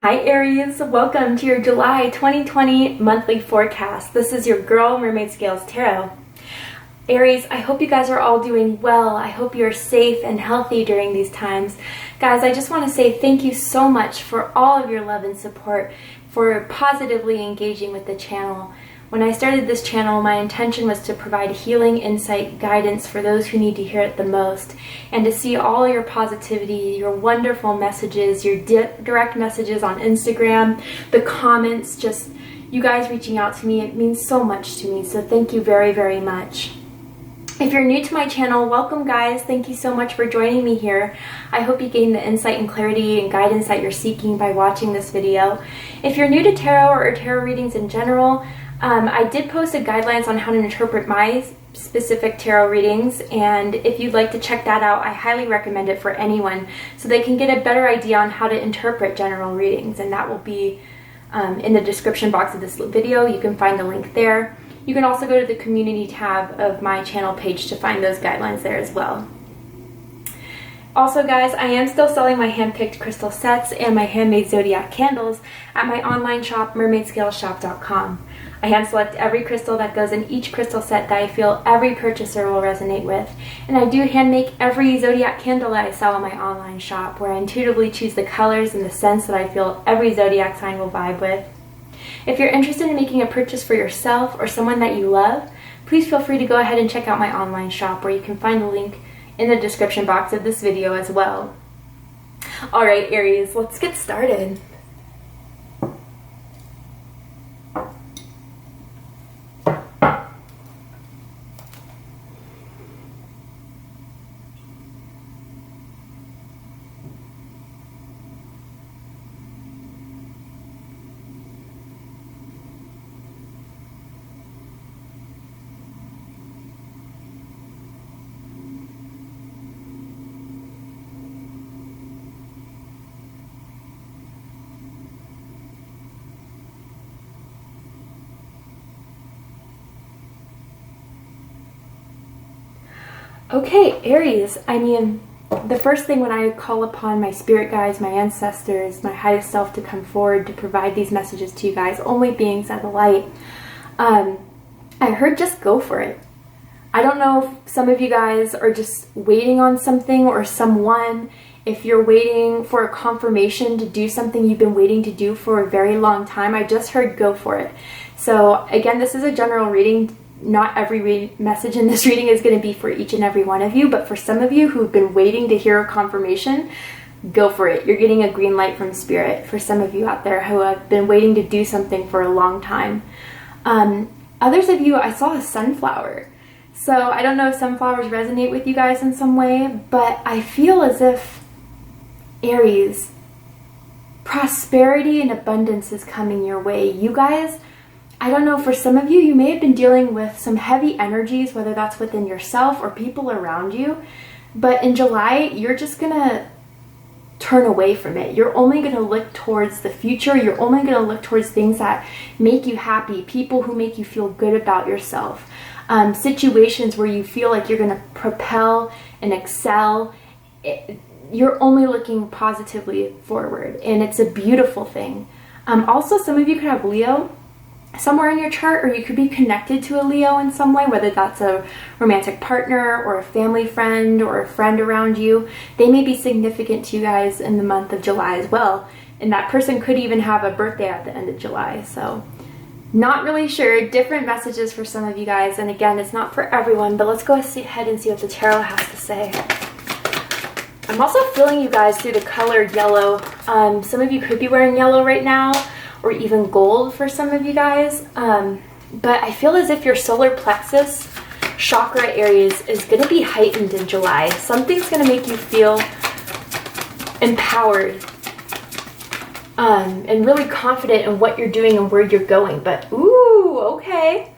Hi Aries, welcome to your July 2020 monthly forecast. This is your girl Mermaid Scales Tarot. Aries, I hope you guys are all doing well. I hope you're safe and healthy during these times. Guys, I just want to say thank you so much for all of your love and support, for positively engaging with the channel. When I started this channel, my intention was to provide healing, insight, guidance for those who need to hear it the most, and to see all your positivity, your wonderful messages, your direct messages on Instagram, the comments, just you guys reaching out to me. It means so much to me, so thank you very, very much. If you're new to my channel, welcome guys. Thank you so much for joining me here. I hope you gain the insight and clarity and guidance that you're seeking by watching this video. If you're new to tarot or tarot readings in general, I did post a guidelines on how to interpret my specific tarot readings, and if you'd like to check that out, I highly recommend it for anyone so they can get a better idea on how to interpret general readings, and that will be in the description box of this video. You can find the link there. You can also go to the community tab of my channel page to find those guidelines there as well. Also guys, I am still selling my hand-picked crystal sets and my handmade Zodiac candles at my online shop, mermaidscaleshop.com. I hand select every crystal that goes in each crystal set that I feel every purchaser will resonate with. And I do hand make every Zodiac candle that I sell on my online shop, where I intuitively choose the colors and the scents that I feel every Zodiac sign will vibe with. If you're interested in making a purchase for yourself or someone that you love, please feel free to go ahead and check out my online shop, where you can find the link in the description box of this video as well. Alright Aries, let's get started. Okay, Aries, the first thing when I call upon my spirit guides, my ancestors, my highest self to come forward to provide these messages to you guys, only beings of the light, I heard just go for it. I don't know if some of you guys are just waiting on something or someone, if you're waiting for a confirmation to do something you've been waiting to do for a very long time. I just heard go for it. So again, this is a general reading. Not every message in this reading is going to be for each and every one of you, but for some of you who've been waiting to hear a confirmation, go for it. You're getting a green light from Spirit. For some of you out there who have been waiting to do something for a long time. Others of you, I saw a sunflower. So I don't know if sunflowers resonate with you guys in some way, but I feel as if, Aries, prosperity and abundance is coming your way. You guys, I don't know, for some of you, you may have been dealing with some heavy energies, whether that's within yourself or people around you. But in July, you're just going to turn away from it. You're only going to look towards the future. You're only going to look towards things that make you happy, people who make you feel good about yourself, situations where you feel like you're going to propel and excel. You're only looking positively forward, and it's a beautiful thing. Also, some of you could have Leo somewhere in your chart, or you could be connected to a Leo in some way, whether that's a romantic partner or a family friend or a friend around you. They may be significant to you guys in the month of July as well, and that person could even have a birthday at the end of July. So not really sure. Different messages for some of you guys, and again, it's not for everyone, but let's go ahead and see what the tarot has to say. I'm also feeling you guys through the color yellow. Some of you could be wearing yellow right now, or even gold for some of you guys. But I feel as if your solar plexus chakra, Aries, is going to be heightened in July. Something's going to make you feel empowered and really confident in what you're doing and where you're going. But, ooh, okay.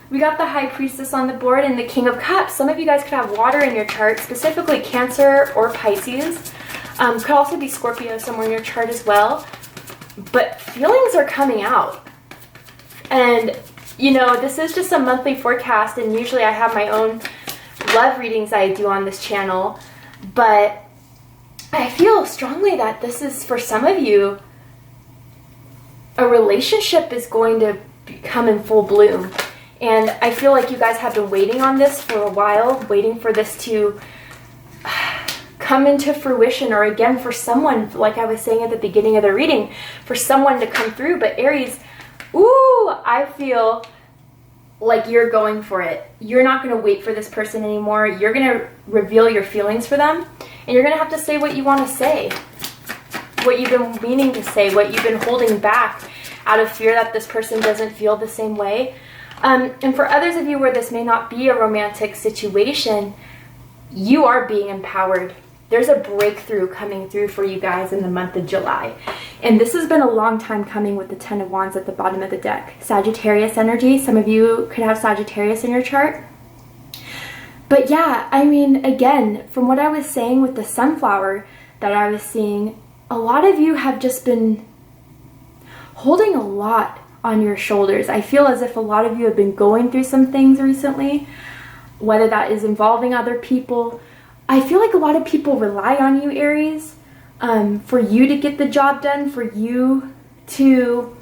We got the High Priestess on the board and the King of Cups. Some of you guys could have water in your chart, specifically Cancer or Pisces. Could also be Scorpio somewhere in your chart as well. But feelings are coming out. And, you know, this is just a monthly forecast, and usually I have my own love readings I do on this channel. But I feel strongly that this is, for some of you, a relationship is going to come in full bloom. And I feel like you guys have been waiting on this for a while, waiting for this to come into fruition, or again, for someone, like I was saying at the beginning of the reading, for someone to come through. But Aries, ooh, I feel like you're going for it. You're not going to wait for this person anymore. You're going to reveal your feelings for them, and you're going to have to say what you want to say, what you've been meaning to say, what you've been holding back out of fear that this person doesn't feel the same way. And for others of you where this may not be a romantic situation, you are being empowered. There's a breakthrough coming through for you guys in the month of July. And this has been a long time coming with the Ten of Wands at the bottom of the deck. Sagittarius energy. Some of you could have Sagittarius in your chart. But yeah, I mean, again, from what I was saying with the sunflower that I was seeing, a lot of you have just been holding a lot on your shoulders. I feel as if a lot of you have been going through some things recently, whether that is involving other people. I feel like a lot of people rely on you, Aries, for you to get the job done, for you to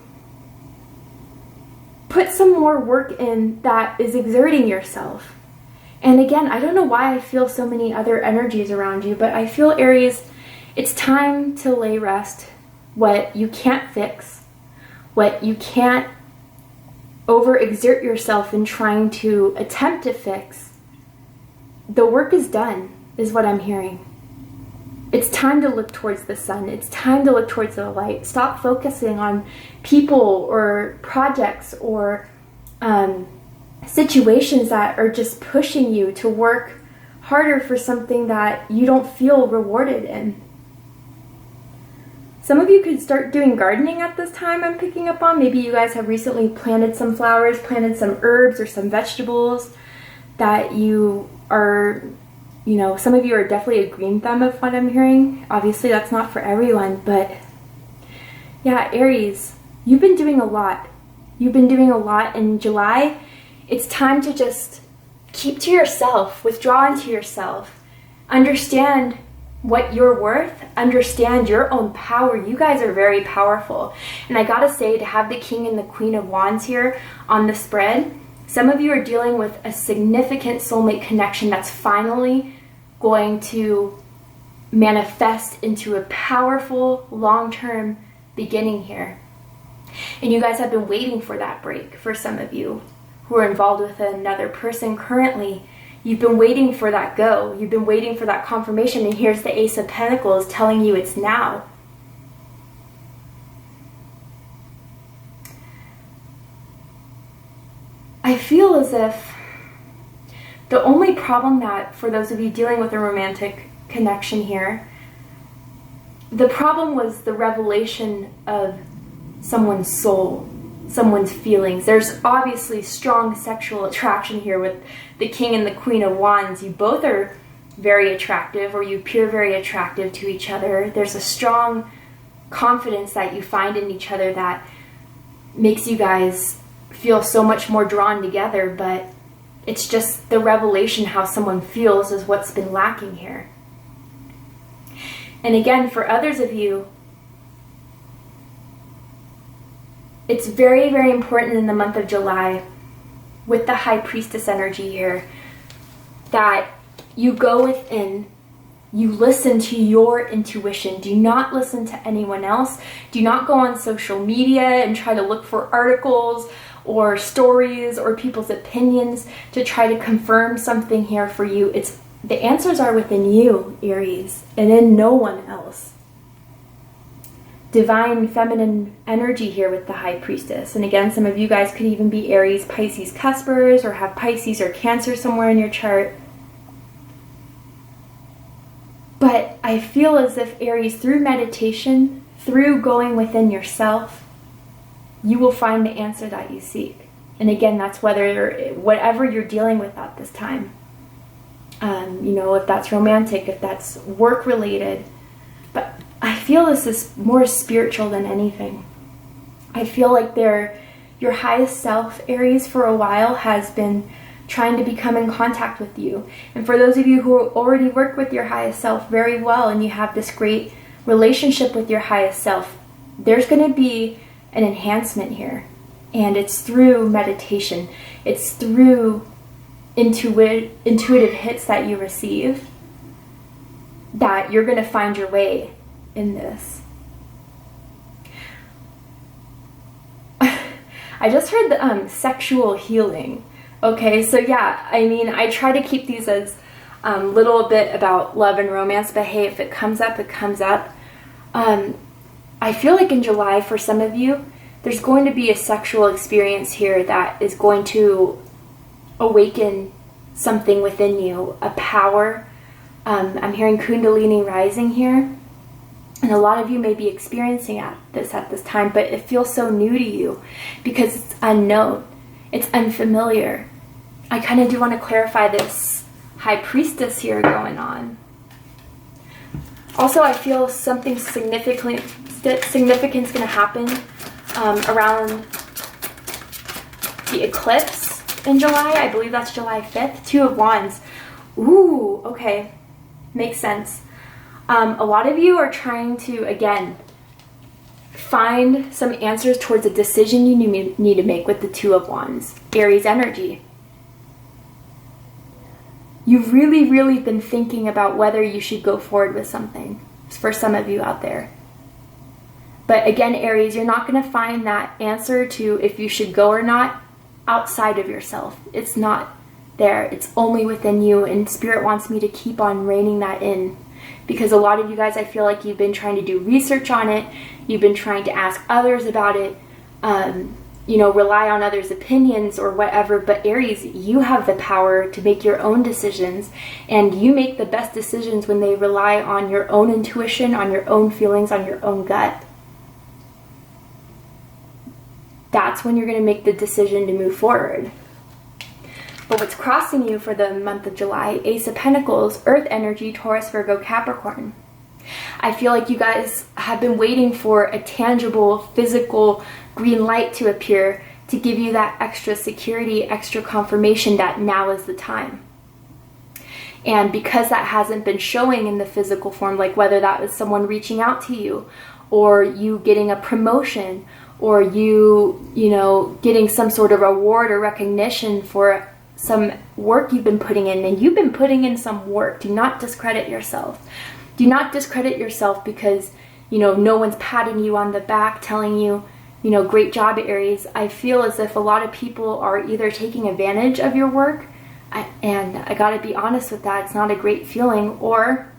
put some more work in that is exerting yourself. And again, I don't know why I feel so many other energies around you, but I feel, Aries, it's time to lay rest what you can't fix, what you can't overexert yourself in trying to attempt to fix. The work is done, is what I'm hearing. It's time to look towards the sun. It's time to look towards the light. Stop focusing on people or projects or situations that are just pushing you to work harder for something that you don't feel rewarded in. Some of you could start doing gardening at this time, I'm picking up on. Maybe you guys have recently planted some flowers, planted some herbs or some vegetables that you are, you know, some of you are definitely a green thumb of what I'm hearing. Obviously, that's not for everyone, but yeah, Aries, you've been doing a lot. You've been doing a lot in July. It's time to just keep to yourself, withdraw into yourself, understand what you're worth, understand your own power. You guys are very powerful. And I gotta say, to have the King and the Queen of Wands here on the spread, some of you are dealing with a significant soulmate connection that's finally going to manifest into a powerful long-term beginning here. And you guys have been waiting for that break. For some of you who are involved with another person currently, you've been waiting for that go. You've been waiting for that confirmation, and here's the Ace of Pentacles telling you it's now. I feel as if the only problem that, for those of you dealing with a romantic connection here, the problem was the revelation of someone's soul, someone's feelings. There's obviously strong sexual attraction here with the King and the Queen of Wands. You both are very attractive, or you appear very attractive to each other. There's a strong confidence that you find in each other that makes you guys feel so much more drawn together, but it's just the revelation how someone feels is what's been lacking here. And again, for others of you, it's very, very important in the month of July, with the High Priestess energy here, that you go within, you listen to your intuition. Do not listen to anyone else. Do not go on social media and try to look for articles or stories or people's opinions to try to confirm something here for you. It's the answers are within you, Aries, and in no one else. Divine feminine energy here with the High Priestess. And again, some of you guys could even be Aries, Pisces, Cuspers, or have Pisces or Cancer somewhere in your chart. But I feel as if, Aries, through meditation, through going within yourself, you will find the answer that you seek. And again, that's whatever you're dealing with at this time. You know, if that's romantic, if that's work related. But I feel this is more spiritual than anything. I feel like your highest self, Aries, for a while has been trying to become in contact with you. And for those of you who already work with your highest self very well and you have this great relationship with your highest self, there's going to be an enhancement here. And it's through meditation. It's through intuitive hits that you receive that you're going to find your way in this. I just heard the sexual healing. Okay, so yeah, I mean, I try to keep these as little bit about love and romance, but hey, if it comes up, it comes up. I feel like in July, for some of you, there's going to be a sexual experience here that is going to awaken something within you, a power. I'm hearing Kundalini rising here. And a lot of you may be experiencing this at this time, but it feels so new to you because it's unknown. It's unfamiliar. I kind of do want to clarify this High Priestess here going on. Also, I feel something significant's going to happen around the eclipse in July. I believe that's July 5th. Two of Wands. Ooh, okay. Makes sense. A lot of you are trying to, again, find some answers towards a decision you need to make with the Two of Wands. Aries energy. You've really, really been thinking about whether you should go forward with something, for some of you out there. But again, Aries, you're not going to find that answer to if you should go or not outside of yourself. It's not there. It's only within you, and Spirit wants me to keep on reining that in. Because a lot of you guys, I feel like you've been trying to do research on it. You've been trying to ask others about it. Rely on others' opinions or whatever. But Aries, you have the power to make your own decisions. And you make the best decisions when they rely on your own intuition, on your own feelings, on your own gut. That's when you're going to make the decision to move forward. But what's crossing you for the month of July, Ace of Pentacles, Earth energy, Taurus, Virgo, Capricorn. I feel like you guys have been waiting for a tangible, physical green light to appear to give you that extra security, extra confirmation that now is the time. And because that hasn't been showing in the physical form, like whether that was someone reaching out to you, or you getting a promotion, or you getting some sort of award or recognition for some work you've been putting in, and you've been putting in some work. Do not discredit yourself. Do not discredit yourself because, no one's patting you on the back, telling you, great job, Aries. I feel as if a lot of people are either taking advantage of your work, and I gotta be honest with that, it's not a great feeling, or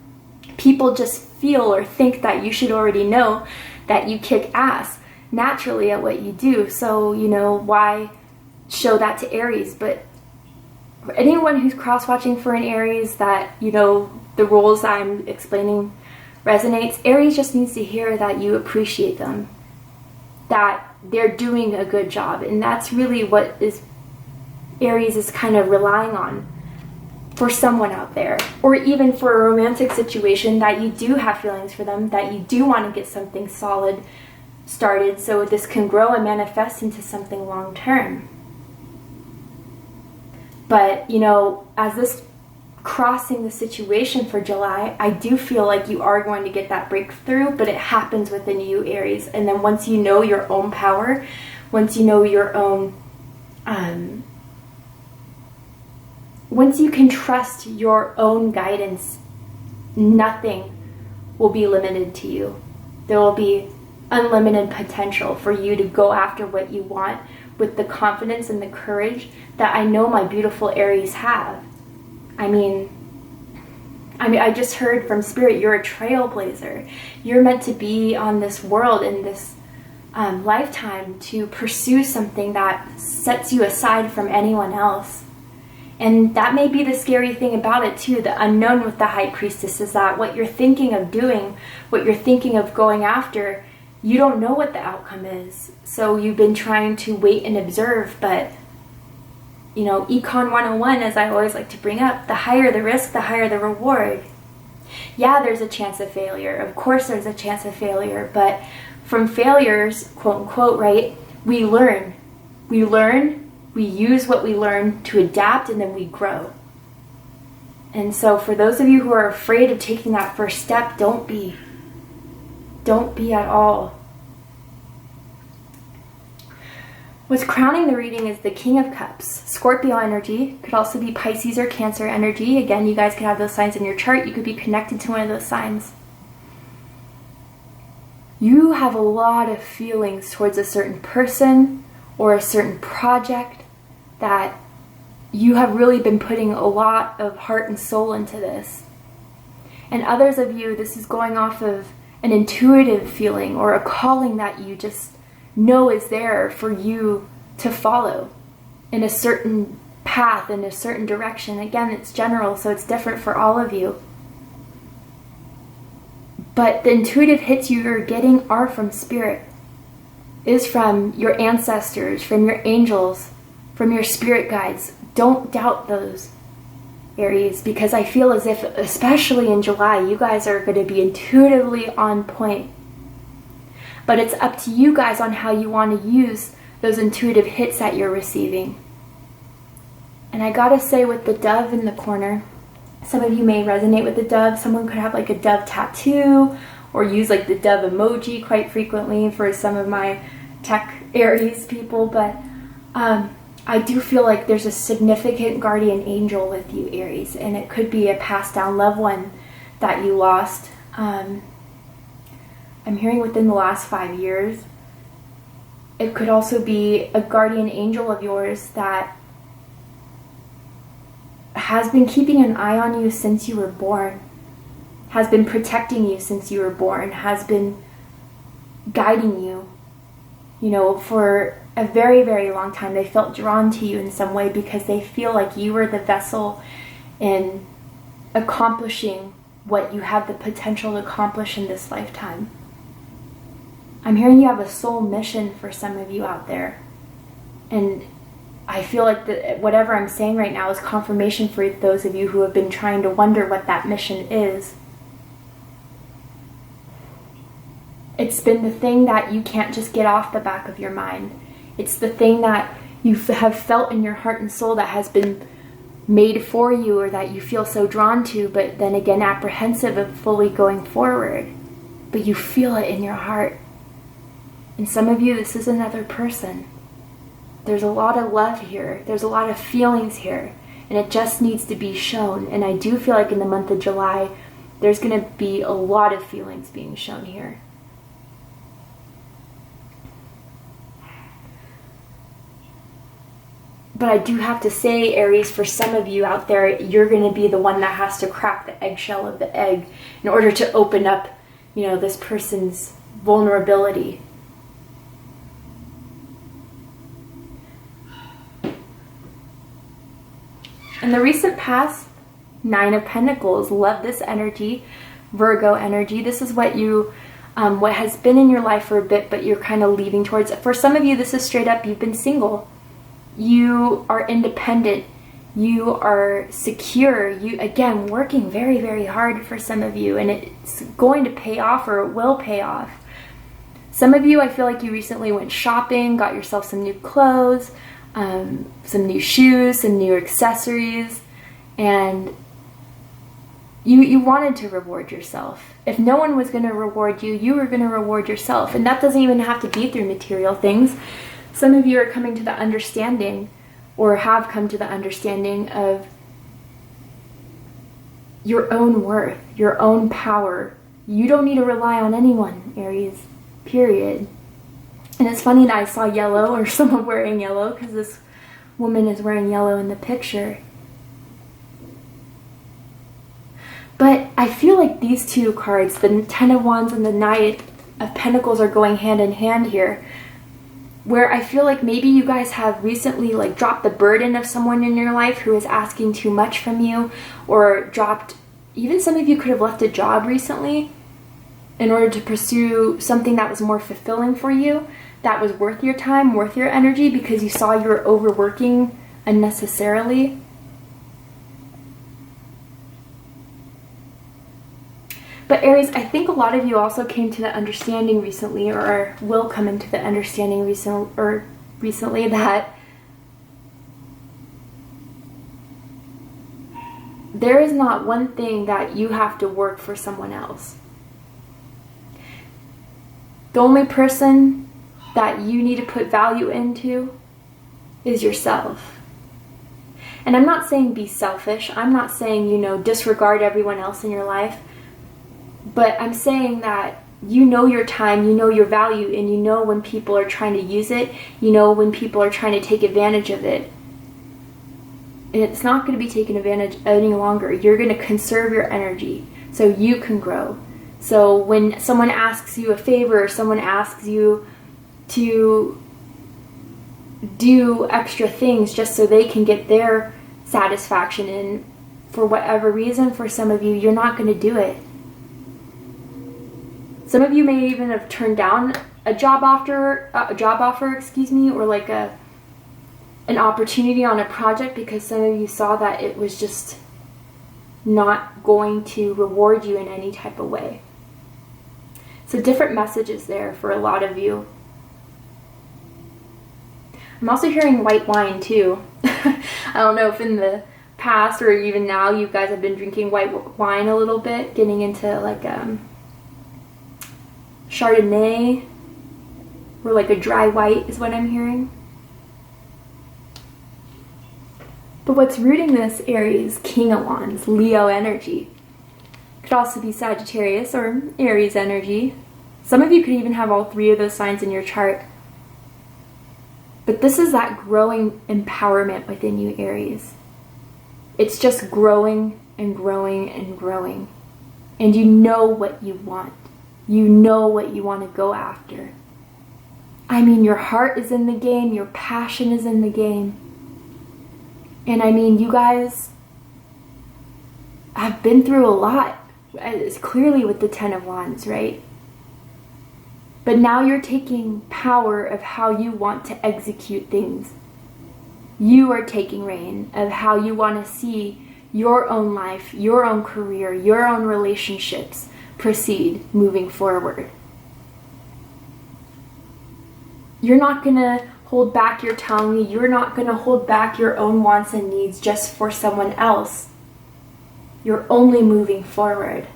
people just feel or think that you should already know that you kick ass naturally at what you do. So, why show that to Aries? But for anyone who's cross-watching for an Aries that, the rules that I'm explaining resonates, Aries just needs to hear that you appreciate them, that they're doing a good job. And that's really what Aries is kind of relying on for someone out there. Or even for a romantic situation that you do have feelings for them, that you do want to get something solid started so this can grow and manifest into something long-term. But, as this crossing the situation for July, I do feel like you are going to get that breakthrough, but it happens within you, Aries. And then once you know your own power, once you know your own, once you can trust your own guidance, nothing will be limited to you. There will be unlimited potential for you to go after what you want with the confidence and the courage that I know my beautiful Aries have. I mean, I just heard from Spirit, you're a trailblazer. You're meant to be on this world in this lifetime to pursue something that sets you aside from anyone else. And that may be the scary thing about it too. The unknown with the High Priestess is that what you're thinking of doing, what you're thinking of going after, you don't know what the outcome is. So you've been trying to wait and observe, but Econ 101, as I always like to bring up, the higher the risk, the higher the reward. Yeah, there's a chance of failure. Of course there's a chance of failure, but from failures, quote unquote, right, we learn. We learn, we use what we learn to adapt, and then we grow. And so for those of you who are afraid of taking that first step, don't be. Don't be at all. What's crowning the reading is the King of Cups. Scorpio energy, could also be Pisces or Cancer energy. Again, you guys could have those signs in your chart. You could be connected to one of those signs. You have a lot of feelings towards a certain person or a certain project that you have really been putting a lot of heart and soul into this. And others of you, this is going off of an intuitive feeling or a calling that you just know is there for you to follow in a certain path, in a certain direction. Again, it's general, so it's different for all of you. But the intuitive hits you're getting are from spirit, is from your ancestors, from your angels, from your spirit guides. Don't doubt those, Aries, because I feel as if, especially in July, you guys are going to be intuitively on point. But it's up to you guys on how you want to use those intuitive hits that you're receiving. And I gotta say, with the dove in the corner, some of you may resonate with the dove. Someone could have like a dove tattoo or use like the dove emoji quite frequently for some of my tech Aries people. But I do feel like there's a significant guardian angel with you, Aries, and it could be a passed down loved one that you lost. I'm hearing within the last 5 years. It could also be a guardian angel of yours that has been keeping an eye on you since you were born, has been protecting you since you were born, has been guiding you, for a very, very long time. They felt drawn to you in some way because they feel like you were the vessel in accomplishing what you have the potential to accomplish in this lifetime. I'm hearing you have a soul mission for some of you out there. And I feel like whatever I'm saying right now is confirmation for those of you who have been trying to wonder what that mission is. It's been the thing that you can't just get off the back of your mind. It's the thing that you have felt in your heart and soul that has been made for you, or that you feel so drawn to, but then again apprehensive of fully going forward. But you feel it in your heart. And some of you, this is another person. There's a lot of love here. There's a lot of feelings here. And it just needs to be shown. And I do feel like in the month of July, there's going to be a lot of feelings being shown here. But I do have to say, Aries, for some of you out there, you're going to be the one that has to crack the eggshell of the egg in order to open up, this person's vulnerability. In the recent past, 9 of Pentacles, love this energy, Virgo energy. This is what what has been in your life for a bit, but you're kind of leaving towards. For some of you, this is straight up, you've been single. You are independent. You are secure. You, again, working very, very hard for some of you, and it's going to pay off, or it will pay off. Some of you, I feel like you recently went shopping, got yourself some new clothes, some new shoes, some new accessories, and you wanted to reward yourself. If no one was going to reward you, you were going to reward yourself. And that doesn't even have to be through material things. Some of you are coming to the understanding, or have come to the understanding of your own worth, your own power. You don't need to rely on anyone, Aries, period. And it's funny that I saw yellow, or someone wearing yellow, because this woman is wearing yellow in the picture. But I feel like these two cards, the 10 of Wands and the Knight of Pentacles, are going hand in hand here. Where I feel like maybe you guys have recently dropped the burden of someone in your life who is asking too much from you, or even some of you could have left a job recently in order to pursue something that was more fulfilling for you, that was worth your time, worth your energy, because you saw you were overworking unnecessarily. But Aries, I think a lot of you also came to the understanding recently, or will come into the understanding recently, that there is not one thing that you have to work for someone else. The only person that you need to put value into is yourself. And I'm not saying be selfish. I'm not saying, disregard everyone else in your life. But I'm saying that you know your time, you know your value, and you know when people are trying to use it, you know when people are trying to take advantage of it. And it's not going to be taken advantage of any longer. You're going to conserve your energy so you can grow. So when someone asks you a favor, someone asks you to do extra things just so they can get their satisfaction, and for whatever reason, for some of you, you're not going to do it. Some of you may even have turned down a job offer, or like an opportunity on a project because some of you saw that it was just not going to reward you in any type of way. So different messages there for a lot of you. I'm also hearing white wine too. I don't know if in the past or even now you guys have been drinking white wine a little bit, getting into like Chardonnay, or like a dry white is what I'm hearing. But what's rooting this, Aries, King of Wands, Leo energy. Could also be Sagittarius or Aries energy. Some of you could even have all three of those signs in your chart. But this is that growing empowerment within you, Aries. It's just growing and growing and growing. And you know what you want. You know what you want to go after. I mean, your heart is in the game. Your passion is in the game. And I mean, you guys have been through a lot. It's clearly with the Ten of Wands, right? But now you're taking power of how you want to execute things. You are taking reign of how you want to see your own life, your own career, your own relationships proceed moving forward. You're not going to hold back your tongue. You're not going to hold back your own wants and needs just for someone else. You're only moving forward.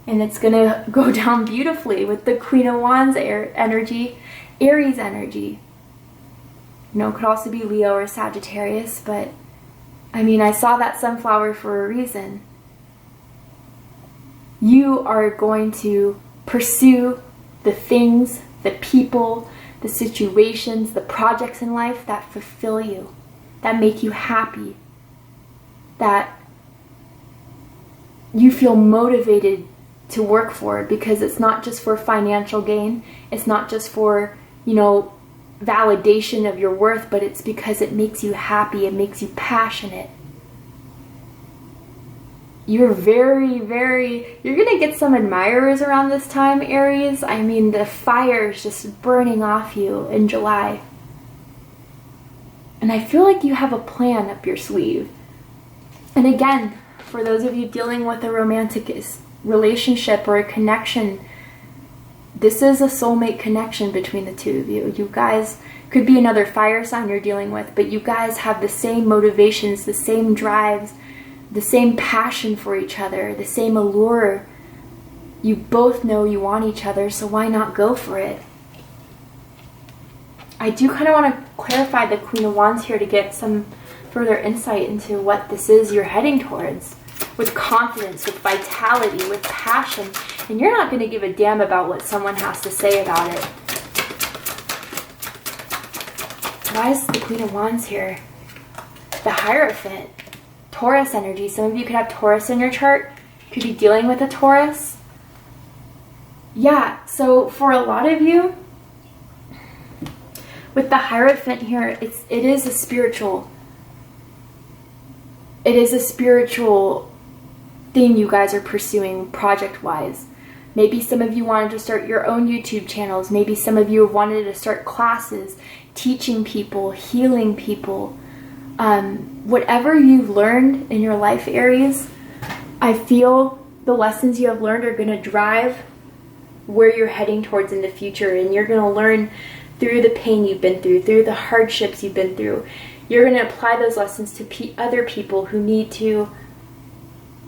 And it's going to go down beautifully with the Queen of Wands energy, Aries energy. It could also be Leo or Sagittarius, but I mean, I saw that sunflower for a reason. You are going to pursue the things, the people, the situations, the projects in life that fulfill you, that make you happy, that you feel motivated to work for, because it's not just for financial gain, it's not just for, validation of your worth, but it's because it makes you happy, it makes you passionate. You're very, you're going to get some admirers around this time, Aries. I mean, the fire is just burning off you in July. And I feel like you have a plan up your sleeve. And again, for those of you dealing with a romantic relationship or a connection, this is a soulmate connection between the two of you. You guys could be another fire sign you're dealing with, but you guys have the same motivations, the same drives, the same passion for each other, the same allure. You both know you want each other, so why not go for it? I do kind of want to clarify the Queen of Wands here to get some further insight into what this is you're heading towards. With confidence, with vitality, with passion. And you're not going to give a damn about what someone has to say about it. Why is the Queen of Wands here? The Hierophant. Taurus energy. Some of you could have Taurus in your chart. Could be dealing with a Taurus. Yeah, so for a lot of you, with the Hierophant here, it is a spiritual thing you guys are pursuing project-wise. Maybe some of you wanted to start your own YouTube channels. Maybe some of you wanted to start classes, teaching people, healing people. Whatever you've learned in your life, Aries, I feel the lessons you have learned are going to drive where you're heading towards in the future. And you're going to learn through the pain you've been through the hardships you've been through. You're going to apply those lessons to other people who need to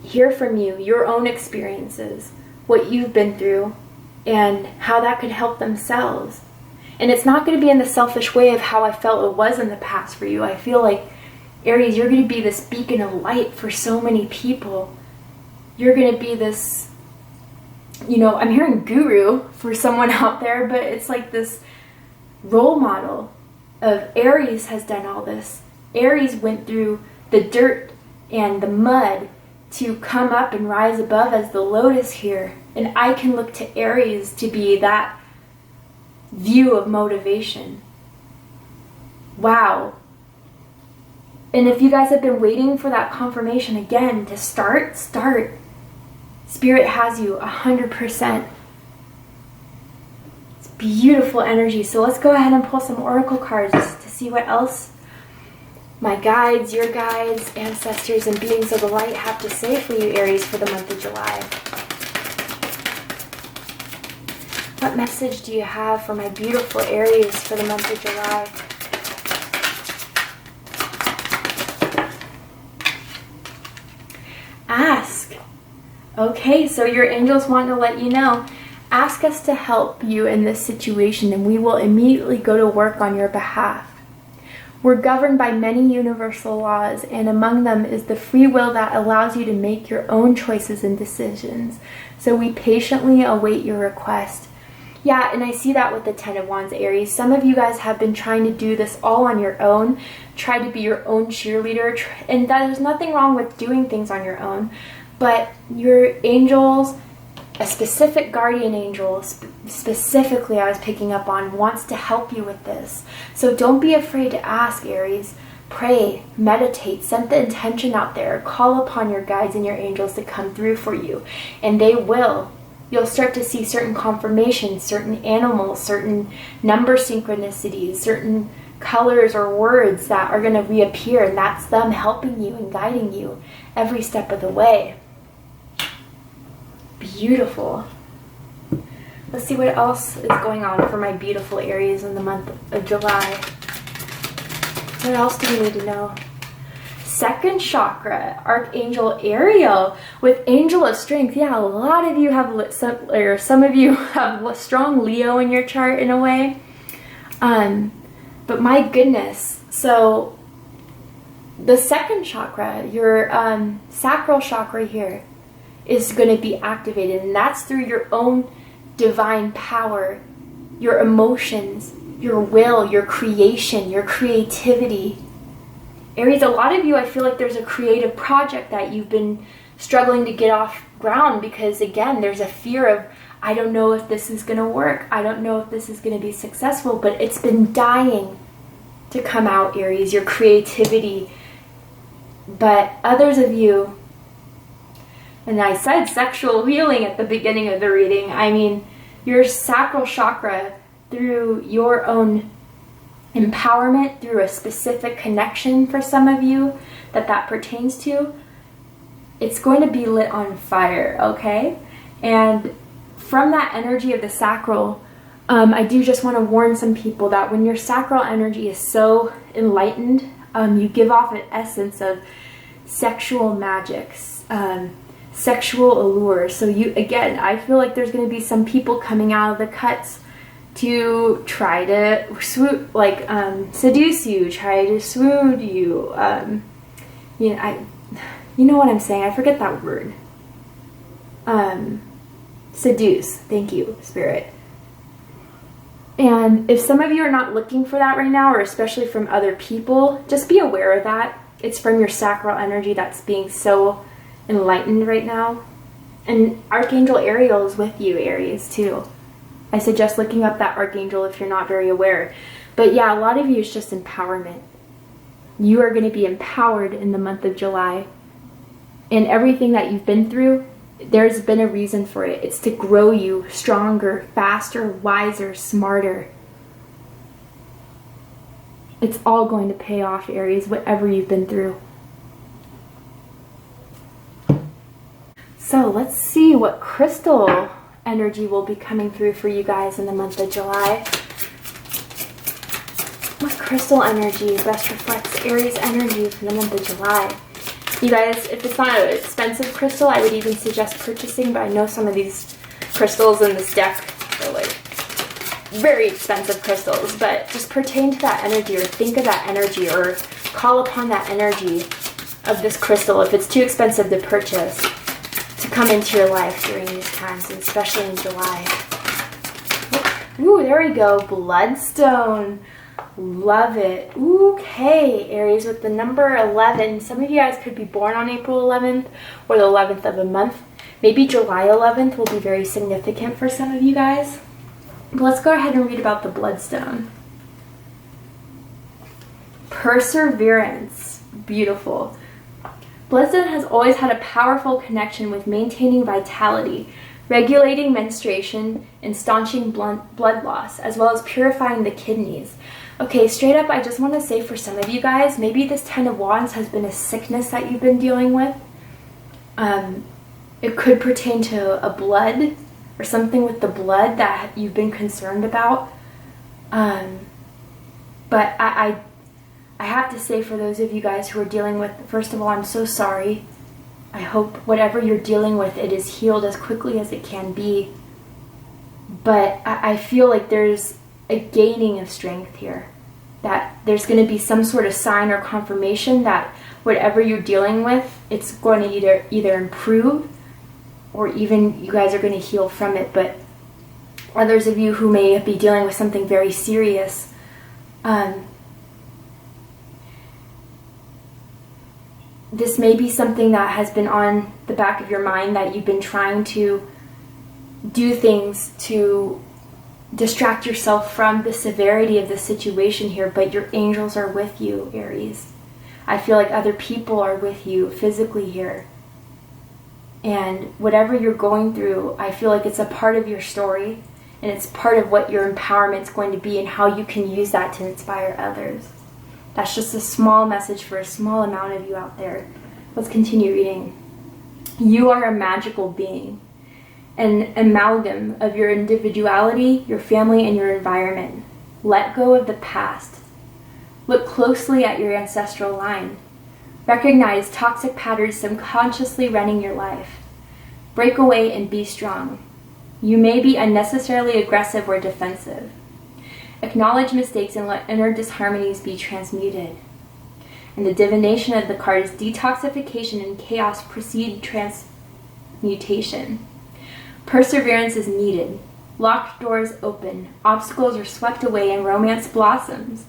hear from you, your own experiences, what you've been through, and how that could help themselves. And it's not going to be in the selfish way of how I felt it was in the past for you. I feel like, Aries, you're going to be this beacon of light for so many people. You're going to be this, you know, I'm hearing guru for someone out there, but it's like this role model of Aries has done all this. Aries went through the dirt and the mud to come up and rise above as the lotus here. And I can look to Aries to be that view of motivation. Wow. And if you guys have been waiting for that confirmation again to start. Spirit has you 100%. It's beautiful energy. So let's go ahead and pull some oracle cards to see what else my guides, your guides, ancestors, and beings of the light have to say for you, Aries, for the month of July. What message do you have for my beautiful Aries for the month of July? Ask. Okay, so your angels want to let you know. Ask us to help you in this situation, and we will immediately go to work on your behalf. We're governed by many universal laws, and among them is the free will that allows you to make your own choices and decisions. So we patiently await your request. Yeah, and I see that with the Ten of Wands, Aries. Some of you guys have been trying to do this all on your own, try to be your own cheerleader, and there's nothing wrong with doing things on your own, but your angels, a specific guardian angel, specifically I was picking up on, wants to help you with this. So don't be afraid to ask, Aries. Pray, meditate, set the intention out there, call upon your guides and your angels to come through for you, and they will. You'll start to see certain confirmations, certain animals, certain number synchronicities, certain colors or words that are going to reappear, and that's them helping you and guiding you every step of the way. Beautiful. Let's see what else is going on for my beautiful Aries in the month of July. What else do we need to know? Second chakra, Archangel Ariel with Angel of Strength. Yeah, a lot of you have some of you have strong Leo in your chart in a way. But my goodness, so the second chakra, your sacral chakra here, is going to be activated, and that's through your own divine power, your emotions, your will, your creation, your creativity. Aries, a lot of you, I feel like there's a creative project that you've been struggling to get off ground because, again, there's a fear of, I don't know if this is going to work. I don't know if this is going to be successful, but it's been dying to come out, Aries, your creativity. But others of you, and I said sexual healing at the beginning of the reading, I mean, your sacral chakra, through your own empowerment, through a specific connection for some of you that pertains to, it's going to be lit on fire, okay? And from that energy of the sacral, I do just want to warn some people that when your sacral energy is so enlightened, you give off an essence of sexual magics, sexual allure. So you, again, I feel like there's going to be some people coming out of the cuts to try to seduce you, try to swoon you. You know what I'm saying? I forget that word. Seduce. Thank you, Spirit. And if some of you are not looking for that right now, or especially from other people, just be aware of that. It's from your sacral energy that's being so enlightened right now. And Archangel Ariel is with you, Aries, too. I suggest looking up that Archangel if you're not very aware. But yeah, a lot of you is just empowerment. You are going to be empowered in the month of July. And everything that you've been through, there's been a reason for it. It's to grow you stronger, faster, wiser, smarter. It's all going to pay off, Aries, whatever you've been through. So let's see what crystal energy will be coming through for you guys in the month of July. What crystal energy best reflects Aries energy for the month of July? You guys, if it's not an expensive crystal, I would even suggest purchasing, but I know some of these crystals in this deck are like very expensive crystals, but just pertain to that energy, or think of that energy, or call upon that energy of this crystal if it's too expensive to purchase, to come into your life during these times, and especially in July. Ooh, there we go. Bloodstone. Love it. Okay, Aries, with the number 11. Some of you guys could be born on April 11th or the 11th of a month. Maybe July 11th will be very significant for some of you guys. But let's go ahead and read about the Bloodstone. Perseverance. Beautiful. Bloodstone has always had a powerful connection with maintaining vitality, regulating menstruation, and staunching blood loss, as well as purifying the kidneys. Okay, straight up, I just want to say for some of you guys, maybe this Ten of Wands has been a sickness that you've been dealing with. It could pertain to a blood or something with the blood that you've been concerned about. But I have to say, for those of you guys who are dealing with, first of all, I'm so sorry. I hope whatever you're dealing with, it is healed as quickly as it can be. But I feel like there's a gaining of strength here. That there's going to be some sort of sign or confirmation that whatever you're dealing with, it's going to either improve, or even you guys are going to heal from it. But others of you who may be dealing with something very serious, this may be something that has been on the back of your mind, that you've been trying to do things to distract yourself from the severity of the situation here, but your angels are with you, Aries. I feel like other people are with you physically here. And whatever you're going through, I feel like it's a part of your story, and it's part of what your empowerment is going to be, and how you can use that to inspire others. That's just a small message for a small amount of you out there. Let's continue reading. You are a magical being, an amalgam of your individuality, your family, and your environment. Let go of the past. Look closely at your ancestral line. Recognize toxic patterns subconsciously running your life. Break away and be strong. You may be unnecessarily aggressive or defensive. Acknowledge mistakes and let inner disharmonies be transmuted. And the divination of the card is detoxification and chaos precede transmutation. Perseverance is needed. Locked doors open. Obstacles are swept away and romance blossoms.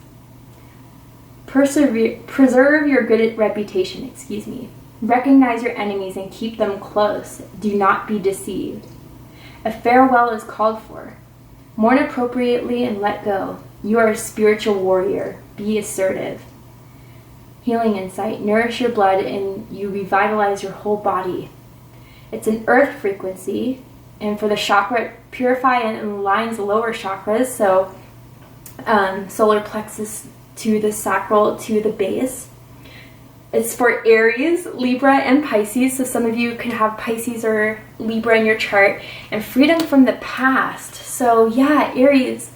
Preserve your good reputation, Recognize your enemies and keep them close. Do not be deceived. A farewell is called for. Mourn appropriately and let go. You are a spiritual warrior. Be assertive. Healing insight. Nourish your blood and you revitalize your whole body. It's an earth frequency, and for the chakra, purify and aligns lower chakras, so solar plexus to the sacral to the base. It's for Aries, Libra, and Pisces, so some of you can have Pisces or Libra in your chart. And freedom from the past. So yeah, Aries,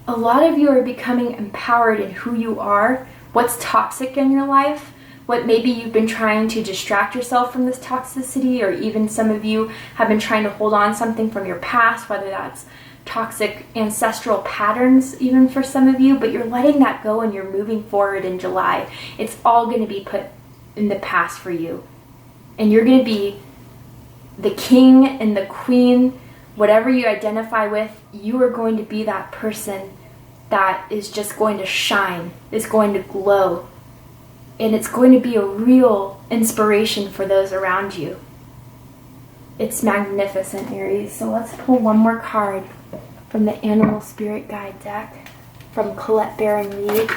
a lot of you are becoming empowered in who you are, what's toxic in your life, what maybe you've been trying to distract yourself from this toxicity, or even some of you have been trying to hold on something from your past, whether that's toxic ancestral patterns even for some of you, but you're letting that go and you're moving forward in July. It's all going to be put in the past for you. And you're going to be the king and the queen, whatever you identify with, you are going to be that person that is just going to shine, is going to glow. And it's going to be a real inspiration for those around you. It's magnificent, Aries. So let's pull one more card from the Animal Spirit Guide deck from Colette Baron Reed.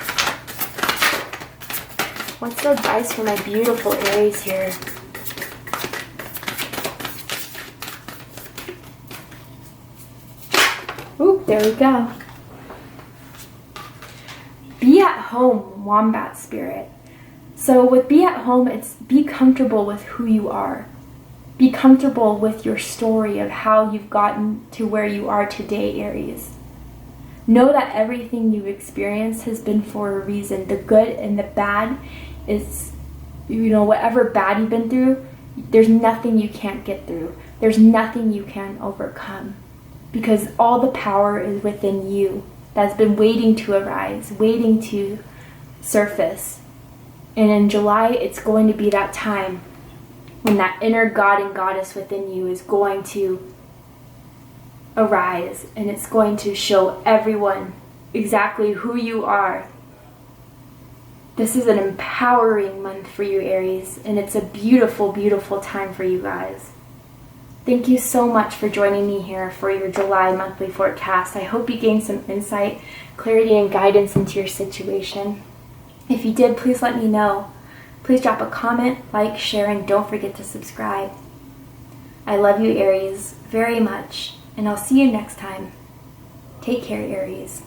What's the advice for my beautiful Aries here? Ooh, there we go. Be at home, Wombat Spirit. So with be at home, it's be comfortable with who you are. Be comfortable with your story of how you've gotten to where you are today, Aries. Know that everything you've experienced has been for a reason. The good and the bad is, whatever bad you've been through, there's nothing you can't get through. There's nothing you can't overcome. because all the power is within you that's been waiting to arise, waiting to surface. And in July, it's going to be that time when that inner god and goddess within you is going to arise, and it's going to show everyone exactly who you are. This is an empowering month for you, Aries, and it's a beautiful, beautiful time for you guys. Thank you so much for joining me here for your July monthly forecast. I hope you gained some insight, clarity, and guidance into your situation. If you did, please let me know. Please drop a comment, like, share, and don't forget to subscribe. I love you, Aries, very much, and I'll see you next time. Take care, Aries.